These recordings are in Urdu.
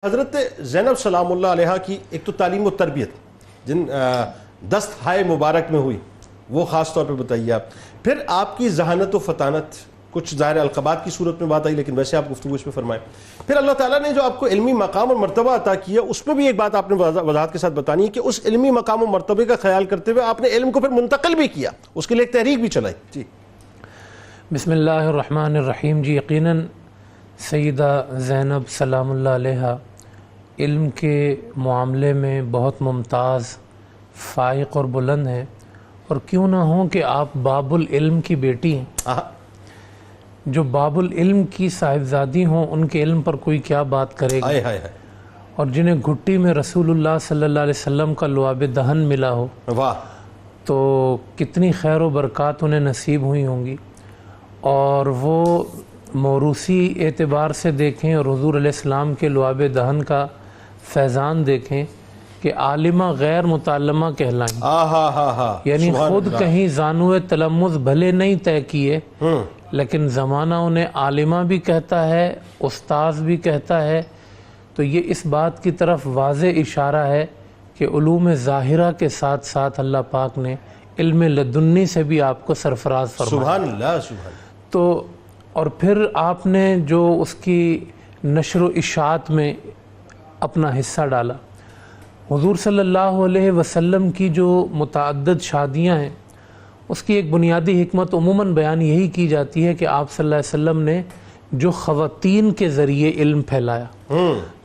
حضرت زینب سلام اللہ علیہ کی ایک تو تعلیم و تربیت جن دست ہائے مبارک میں ہوئی وہ خاص طور پہ بتائیے آپ. پھر آپ کی ذہانت و فطانت، کچھ ظاہر القابات کی صورت میں بات آئی لیکن ویسے آپ گفتگو اس میں فرمائیں. پھر اللہ تعالیٰ نے جو آپ کو علمی مقام اور مرتبہ عطا کیا اس میں بھی ایک بات آپ نے وضاحت کے ساتھ بتانی ہے کہ اس علمی مقام و مرتبے کا خیال کرتے ہوئے آپ نے علم کو پھر منتقل بھی کیا، اس کے لیے ایک تحریک بھی چلائی. جی بسم اللہ الرحمن الرحیم. جی یقیناً سیدہ زینب سلام اللہ علیہ علم کے معاملے میں بہت ممتاز، فائق اور بلند ہیں، اور کیوں نہ ہوں کہ آپ باب العلم کی بیٹی ہیں. جو باب العلم کی صاحبزادی ہوں ان کے علم پر کوئی کیا بات کرے گا، اور جنہیں گھٹی میں رسول اللہ صلی اللہ علیہ وسلم کا لعاب دہن ملا ہو تو کتنی خیر و برکات انہیں نصیب ہوئی ہوں گی. اور وہ موروثی اعتبار سے دیکھیں اور حضور علیہ السلام کے لعاب دہن کا فیضان دیکھیں کہ عالمہ غیر متعلمہ کہلائیں. یعنی خود کہیں زانو تلمذ بھلے نہیں طے کیے لیکن زمانہ انہیں عالمہ بھی کہتا ہے، استاذ بھی کہتا ہے. تو یہ اس بات کی طرف واضح اشارہ ہے کہ علوم ظاہرہ کے ساتھ ساتھ اللہ پاک نے علم لدنی سے بھی آپ کو سرفراز فرمایا. سبحان اللہ سبحان. تو اور پھر آپ نے جو اس کی نشر و اشاعت میں اپنا حصہ ڈالا. حضور صلی اللہ علیہ وسلم کی جو متعدد شادیاں ہیں اس کی ایک بنیادی حکمت عموماً بیان یہی کی جاتی ہے کہ آپ صلی اللہ علیہ وسلم نے جو خواتین کے ذریعے علم پھیلایا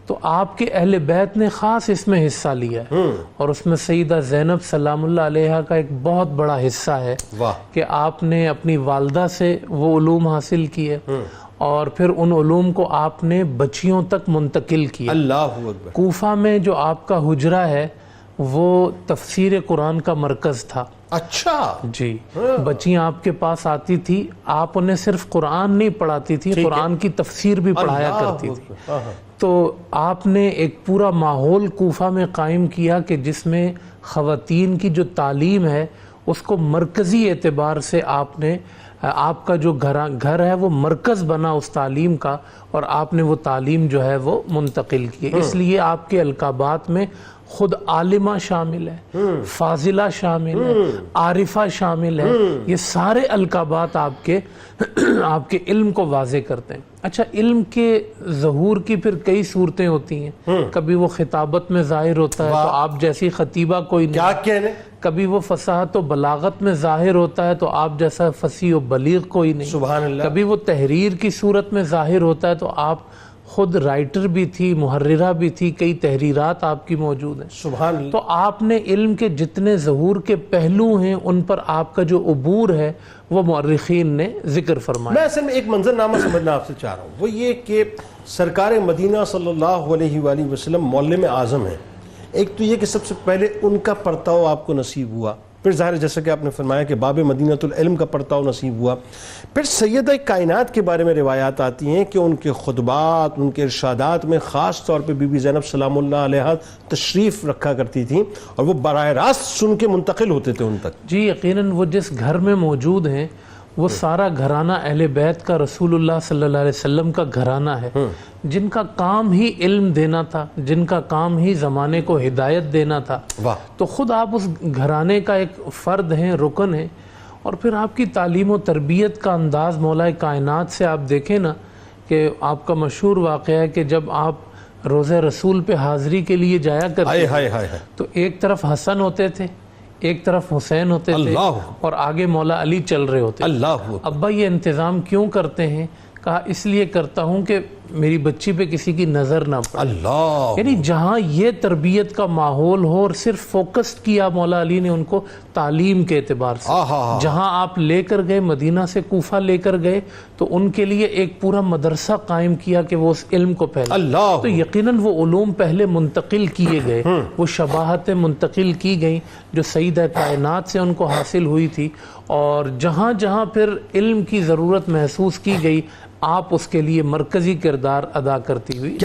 تو آپ کے اہل بیت نے خاص اس میں حصہ لیا ہے. اور اس میں سیدہ زینب سلام اللہ علیہ کا ایک بہت بڑا حصہ ہے کہ آپ نے اپنی والدہ سے وہ علوم حاصل کیے اور پھر ان علوم کو آپ نے بچیوں تک منتقل کیا. اللہ اکبر. کوفہ میں جو آپ کا حجرہ ہے وہ تفسیر قرآن کا مرکز تھا. اچھا جی. بچیاں آپ کے پاس آتی تھی، آپ انہیں صرف قرآن نہیں پڑھاتی تھی، قرآن کی تفسیر بھی پڑھایا کرتی تھی. تو آپ نے ایک پورا ماحول کوفہ میں قائم کیا کہ جس میں خواتین کی جو تعلیم ہے اس کو مرکزی اعتبار سے آپ نے، آپ کا جو گھر ہے وہ مرکز بنا اس تعلیم کا، اور آپ نے وہ تعلیم جو ہے وہ منتقل کی. اس لیے آپ کے القابات میں خود عالمہ شامل ہے، فاضلہ شامل ہے، عارفہ شامل ہے. یہ سارے القابات آپ کے علم کو واضح کرتے ہیں. اچھا، علم کے ظہور کی پھر کئی صورتیں ہوتی ہیں. کبھی وہ خطابت میں ظاہر ہوتا ہے تو آپ جیسی خطیبہ کوئی نہیں، کیا کہنے. کبھی وہ فصاحت و بلاغت میں ظاہر ہوتا ہے تو آپ جیسا فصیح و بلیغ کوئی نہیں. سبحان اللہ. کبھی وہ تحریر کی صورت میں ظاہر ہوتا ہے تو آپ خود رائٹر بھی تھی، محررہ بھی تھی، کئی تحریرات آپ کی موجود ہیں. سبحان اللہ. تو آپ نے علم کے جتنے ظہور کے پہلو ہیں ان پر آپ کا جو عبور ہے وہ مورخین نے ذکر فرمایا. میں اصل میں ایک منظر نامہ سمجھنا آپ سے چاہ رہا ہوں، وہ یہ کہ سرکار مدینہ صلی اللہ علیہ وآلہ وسلم معلم اعظم ہیں. ایک تو یہ کہ سب سے پہلے ان کا پرتاؤ آپ کو نصیب ہوا، پھر ظاہر جیسا کہ آپ نے فرمایا کہ باب مدینۃ العلم کا پرتاؤ نصیب ہوا. پھر سیدہ کائنات کے بارے میں روایات آتی ہیں کہ ان کے خطبات، ان کے ارشادات میں خاص طور پہ بی بی زینب سلام اللہ علیہ تشریف رکھا کرتی تھیں اور وہ براہ راست سن کے منتقل ہوتے تھے ان تک. جی یقیناً وہ جس گھر میں موجود ہیں وہ سارا گھرانہ اہل بیت کا رسول اللہ صلی اللہ علیہ وسلم کا گھرانہ ہے، جن کا کام ہی علم دینا تھا، جن کا کام ہی زمانے کو ہدایت دینا تھا. تو خود آپ اس گھرانے کا ایک فرد ہیں، رکن ہیں. اور پھر آپ کی تعلیم و تربیت کا انداز مولا کائنات سے آپ دیکھیں نا کہ آپ کا مشہور واقعہ ہے کہ جب آپ روزہ رسول پہ حاضری کے لیے جایا کرتے تھے تو ایک طرف حسن ہوتے تھے، ایک طرف حسین ہوتے تھے، اور آگے مولا علی چل رہے ہوتے. ابا یہ انتظام کیوں کرتے ہیں؟ کہا اس لیے کرتا ہوں کہ میری بچی پہ کسی کی نظر نہ پڑے. یعنی جہاں یہ تربیت کا ماحول ہو، اور صرف فوکس کیا مولا علی نے ان کو تعلیم کے اعتبار سے. جہاں آپ لے کر گئے، مدینہ سے کوفہ لے کر گئے تو ان کے لیے ایک پورا مدرسہ قائم کیا کہ وہ اس علم کو پھیلائیں. تو یقیناً وہ علوم پہلے منتقل کیے گئے، وہ شباہتیں منتقل کی گئیں جو سیدہ کائنات سے ان کو حاصل ہوئی تھی. اور جہاں جہاں پھر علم کی ضرورت محسوس کی گئی آپ اس کے لیے مرکزی کردار ادا کرتی ہوئی